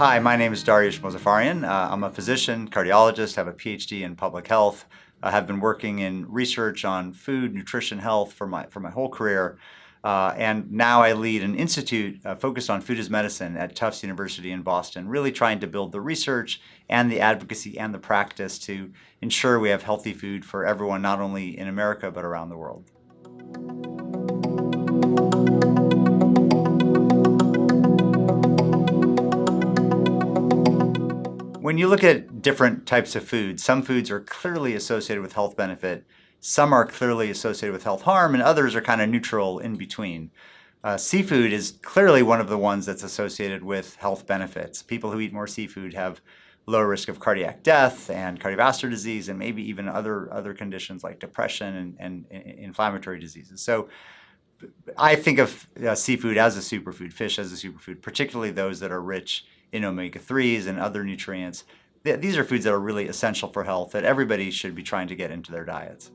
Hi, my name is Dariush Mozaffarian. I'm a physician, cardiologist, have a PhD in public health. I have been working in research on food, nutrition, health for my whole career. And now I lead an institute focused on food as medicine at Tufts University in Boston, really trying to build the research and the advocacy and the practice to ensure we have healthy food for everyone, not only in America, but around the world. When you look at different types of food, some foods are clearly associated with health benefit, some are clearly associated with health harm, and others are kind of neutral in between. Seafood is clearly one of the ones that's associated with health benefits. People who eat more seafood have lower risk of cardiac death and cardiovascular disease, and maybe even other conditions like depression and inflammatory diseases. So I think of seafood as a superfood, fish as a superfood, particularly those that are rich in omega-3s and other nutrients. These are foods that are really essential for health that everybody should be trying to get into their diets.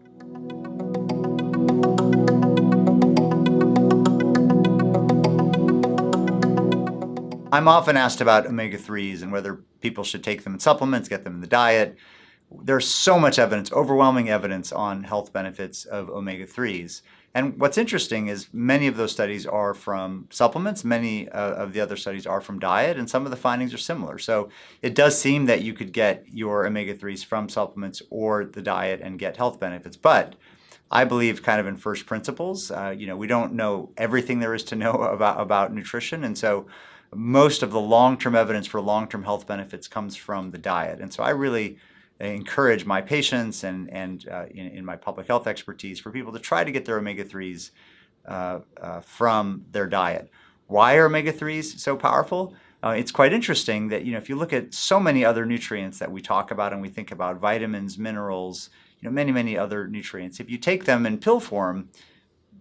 I'm often asked about omega-3s and whether people should take them in supplements, get them in the diet. There's so much evidence, overwhelming evidence on health benefits of omega-3s. And what's interesting is many of those studies are from supplements, many of the other studies are from diet, and some of the findings are similar. So it does seem that you could get your omega-3s from supplements or the diet and get health benefits. But I believe kind of in first principles, we don't know everything there is to know about nutrition. And so most of the long-term evidence for long-term health benefits comes from the diet. And so I really encourage my patients and in my public health expertise for people to try to get their omega-3s from their diet. Why are omega-3s so powerful? It's quite interesting that if you look at so many other nutrients that we talk about and we think about vitamins, minerals, many other nutrients, if you take them in pill form,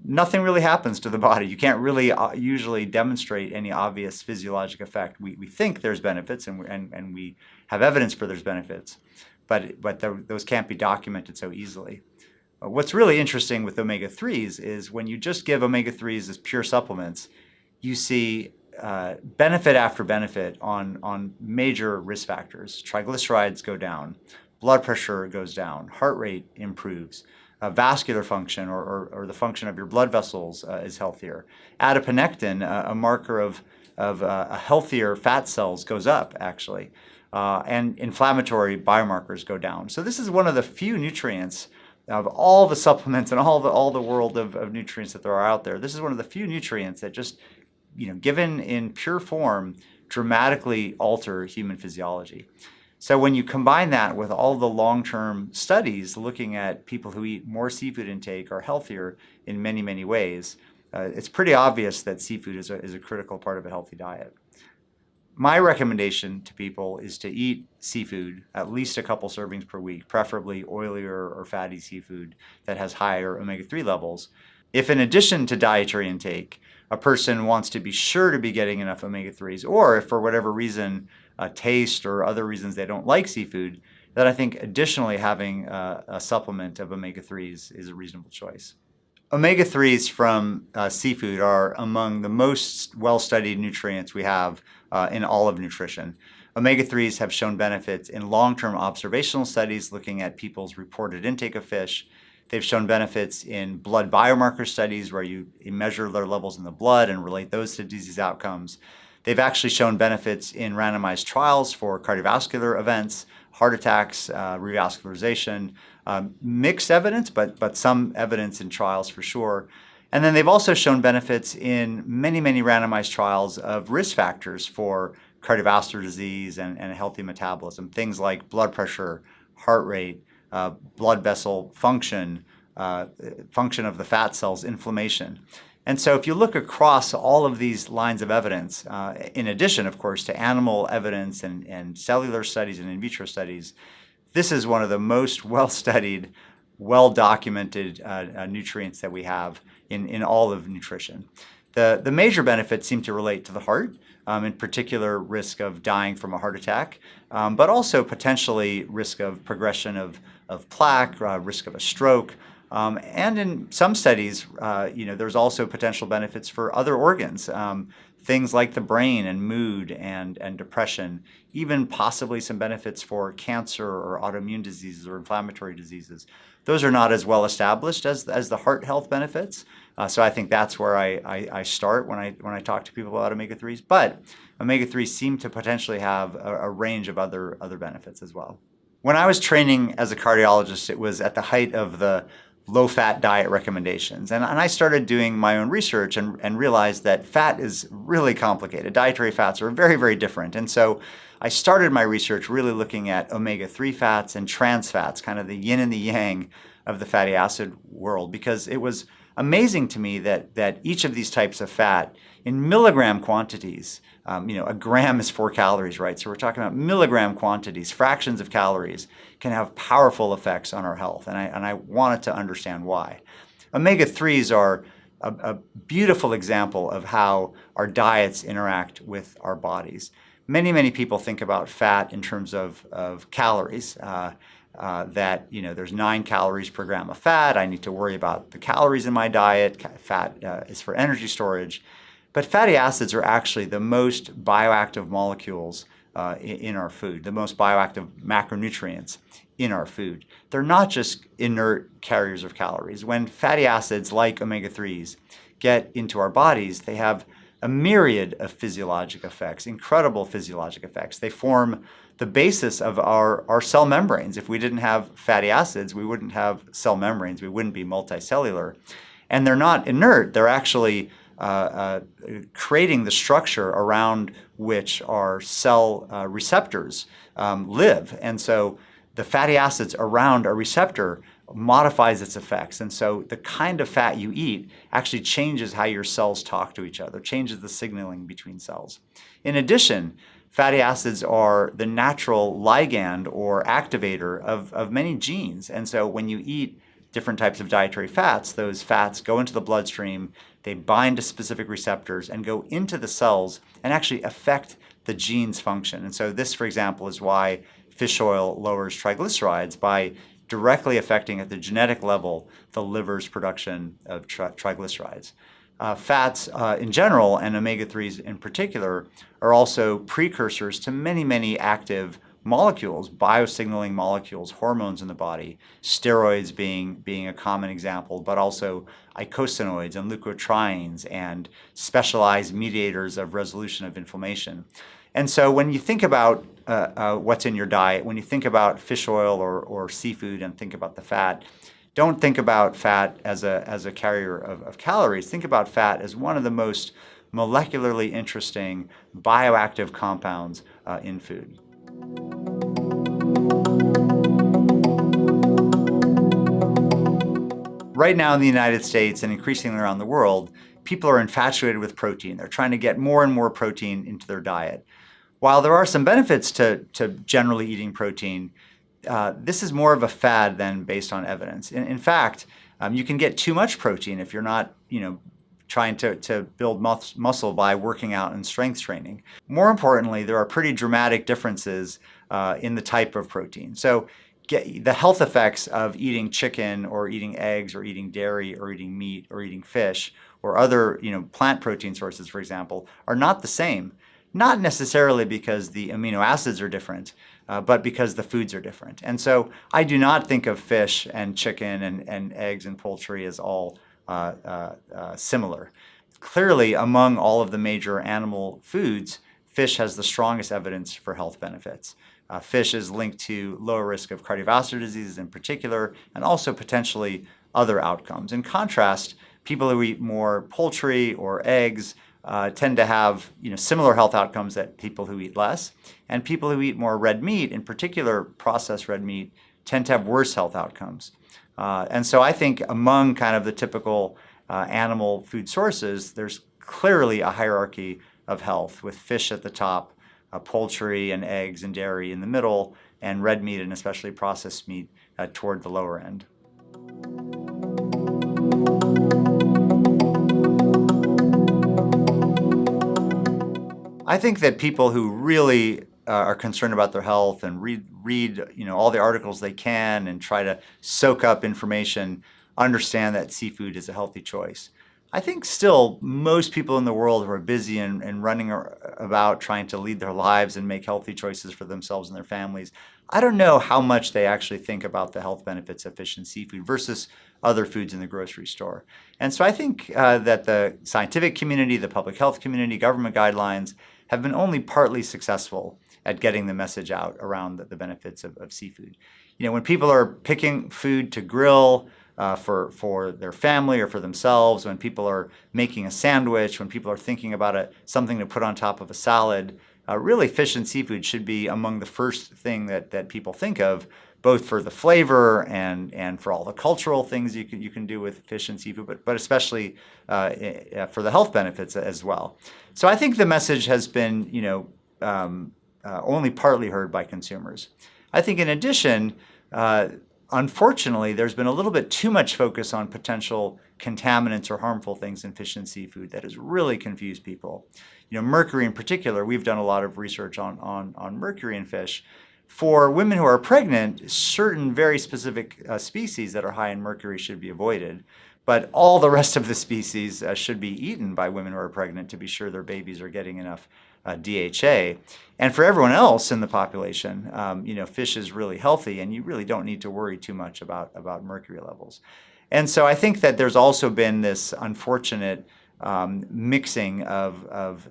nothing really happens to the body. You can't really usually demonstrate any obvious physiologic effect. We think there's benefits and we have evidence for there's benefits, but those can't be documented so easily. What's really interesting with omega-3s is when you just give omega-3s as pure supplements, you see benefit after benefit on major risk factors. Triglycerides go down, blood pressure goes down, heart rate improves, vascular function or the function of your blood vessels is healthier. Adiponectin, a marker of healthier fat cells, goes up actually. And inflammatory biomarkers go down. So this is one of the few nutrients of all the supplements and all the world of nutrients that there are out there. This is one of the few nutrients that just, given in pure form, dramatically alter human physiology. So when you combine that with all the long-term studies looking at people who eat more seafood intake are healthier in many ways, it's pretty obvious that seafood is a critical part of a healthy diet. My recommendation to people is to eat seafood, at least a couple servings per week, preferably oilier or fatty seafood that has higher omega-3 levels. If in addition to dietary intake, a person wants to be sure to be getting enough omega-3s, or if for whatever reason, taste or other reasons they don't like seafood, then I think additionally having a supplement of omega-3s is a reasonable choice. Omega-3s from seafood are among the most well-studied nutrients we have in all of nutrition. Omega-3s have shown benefits in long-term observational studies looking at people's reported intake of fish. They've shown benefits in blood biomarker studies where you measure their levels in the blood and relate those to disease outcomes. They've actually shown benefits in randomized trials for cardiovascular events, heart attacks, revascularization, mixed evidence, but some evidence in trials for sure. And then they've also shown benefits in many randomized trials of risk factors for cardiovascular disease and a healthy metabolism, things like blood pressure, heart rate, blood vessel function, function of the fat cells, inflammation. And so if you look across all of these lines of evidence, in addition, of course, to animal evidence and cellular studies and in vitro studies, this is one of the most well-studied, well-documented nutrients that we have in all of nutrition. The major benefits seem to relate to the heart, in particular risk of dying from a heart attack, but also potentially risk of progression of plaque, risk of a stroke, And in some studies, there's also potential benefits for other organs. things like the brain and mood and depression, even possibly some benefits for cancer or autoimmune diseases or inflammatory diseases. Those are not as well established as the heart health benefits. So I think that's where I start when I talk to people about omega-3s. But omega-3s seem to potentially have a range of other benefits as well. When I was training as a cardiologist, it was at the height of the low-fat diet recommendations. And I started doing my own research and realized that fat is really complicated. Dietary fats are very, very different. And so I started my research really looking at omega-3 fats and trans fats, kind of the yin and the yang of the fatty acid world, because it was amazing to me that each of these types of fat in milligram quantities, a gram is 4 calories, right? So we're talking about milligram quantities, fractions of calories, can have powerful effects on our health. And I wanted to understand why. Omega-3s are a beautiful example of how our diets interact with our bodies. Many, many people think about fat in terms of calories. That there's 9 calories per gram of fat. I need to worry about the calories in my diet. Fat is for energy storage. But fatty acids are actually the most bioactive molecules in our food, the most bioactive macronutrients in our food. They're not just inert carriers of calories. When fatty acids like omega-3s get into our bodies, they have a myriad of physiologic effects, incredible physiologic effects. They form the basis of our cell membranes. If we didn't have fatty acids, we wouldn't have cell membranes. We wouldn't be multicellular. And they're not inert. They're actually creating the structure around which our cell receptors live. And so the fatty acids around a receptor modifies its effects. And so the kind of fat you eat actually changes how your cells talk to each other, changes the signaling between cells. In addition, fatty acids are the natural ligand or activator of many genes. And so when you eat different types of dietary fats, those fats go into the bloodstream, they bind to specific receptors and go into the cells and actually affect the gene's function. And so this, for example, is why fish oil lowers triglycerides by directly affecting at the genetic level the liver's production of triglycerides. Fats in general, and omega-3s in particular, are also precursors to many, many active molecules, biosignaling molecules, hormones in the body, steroids being a common example, but also eicosanoids and leukotrienes and specialized mediators of resolution of inflammation. And so when you think about what's in your diet, when you think about fish oil or seafood and think about the fat, don't think about fat as a carrier of calories. Think about fat as one of the most molecularly interesting bioactive compounds in food. Right now in the United States and increasingly around the world, people are infatuated with protein. They're trying to get more and more protein into their diet. While there are some benefits to generally eating protein, this is more of a fad than based on evidence. In fact, you can get too much protein if you're not, trying to build muscle by working out and strength training. More importantly, there are pretty dramatic differences in the type of protein. So the health effects of eating chicken or eating eggs or eating dairy or eating meat or eating fish or other plant protein sources, for example, are not the same. Not necessarily because the amino acids are different, but because the foods are different. And so I do not think of fish and chicken and eggs and poultry as all similar. Clearly, among all of the major animal foods, fish has the strongest evidence for health benefits. Fish is linked to lower risk of cardiovascular diseases in particular, and also potentially other outcomes. In contrast, people who eat more poultry or eggs tend to have similar health outcomes that people who eat less, and people who eat more red meat, in particular processed red meat, tend to have worse health outcomes. And so I think among kind of the typical animal food sources, there's clearly a hierarchy of health, with fish at the top, poultry and eggs and dairy in the middle, and red meat and especially processed meat toward the lower end. I think that people who really are concerned about their health and read all the articles they can and try to soak up information understand that seafood is a healthy choice. I think still most people in the world who are busy and running about trying to lead their lives and make healthy choices for themselves and their families, I don't know how much they actually think about the health benefits of fish and seafood versus other foods in the grocery store. And so I think that the scientific community, the public health community, government guidelines have been only partly successful at getting the message out around the benefits of seafood. When people are picking food to grill, for their family or for themselves, when people are making a sandwich, when people are thinking about something to put on top of a salad, really fish and seafood should be among the first thing that people think of, both for the flavor and for all the cultural things you can do with fish and seafood, but especially for the health benefits as well. So I think the message has been only partly heard by consumers. I think in addition, unfortunately, there's been a little bit too much focus on potential contaminants or harmful things in fish and seafood that has really confused people. Mercury in particular, we've done a lot of research on mercury in fish. For women who are pregnant, certain very specific species that are high in mercury should be avoided. But all the rest of the species should be eaten by women who are pregnant to be sure their babies are getting enough DHA. And for everyone else in the population, fish is really healthy, and you really don't need to worry too much about mercury levels. And so I think that there's also been this unfortunate mixing of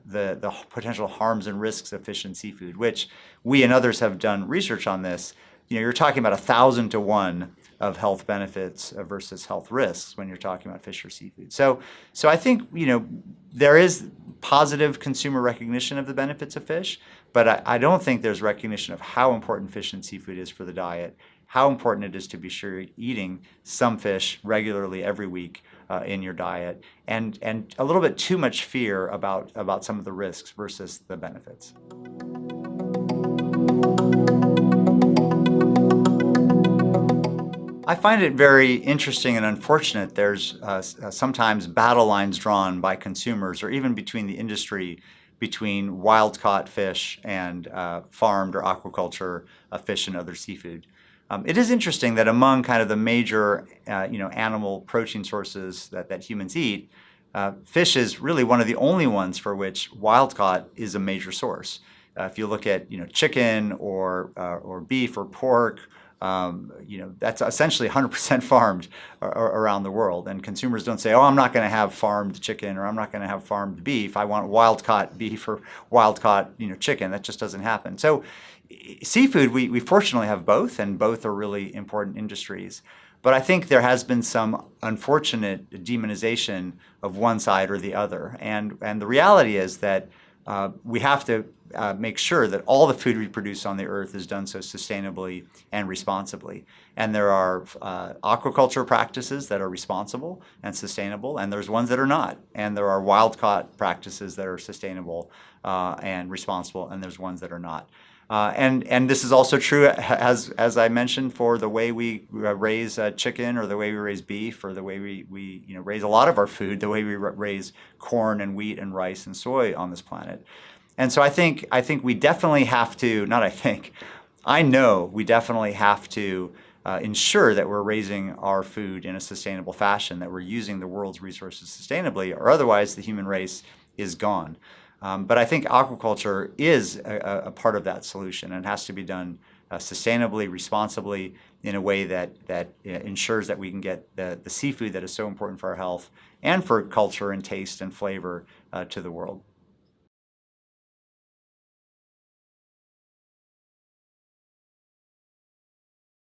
the potential harms and risks of fish and seafood, which we and others have done research on this. You're talking about 1,000 to 1 of health benefits versus health risks when you're talking about fish or seafood. So I think there is positive consumer recognition of the benefits of fish, but I don't think there's recognition of how important fish and seafood is for the diet, how important it is to be sure you're eating some fish regularly every week in your diet, and a little bit too much fear about some of the risks versus the benefits. I find it very interesting and unfortunate. There's sometimes battle lines drawn by consumers or even between the industry between wild-caught fish and farmed or aquaculture fish and other seafood. It is interesting that among kind of the major animal protein sources that humans eat, fish is really one of the only ones for which wild-caught is a major source. If you look at chicken or beef or pork, that's essentially 100% farmed around the world. And consumers don't say, oh, I'm not going to have farmed chicken or I'm not going to have farmed beef. I want wild-caught beef or wild-caught chicken. That just doesn't happen. So seafood, we fortunately have both, and both are really important industries. But I think there has been some unfortunate demonization of one side or the other. And the reality is that we have to make sure that all the food we produce on the earth is done so sustainably and responsibly. And there are aquaculture practices that are responsible and sustainable, and there's ones that are not. And there are wild-caught practices that are sustainable and responsible, and there's ones that are not. And this is also true, as I mentioned, for the way we raise chicken or the way we raise beef or the way we raise a lot of our food, the way we raise corn and wheat and rice and soy on this planet. And so I think we definitely have to, I know we definitely have to ensure that we're raising our food in a sustainable fashion, that we're using the world's resources sustainably, or otherwise the human race is gone. But I think aquaculture is a part of that solution, and has to be done sustainably, responsibly, in a way that ensures that we can get the seafood that is so important for our health and for culture and taste and flavor to the world.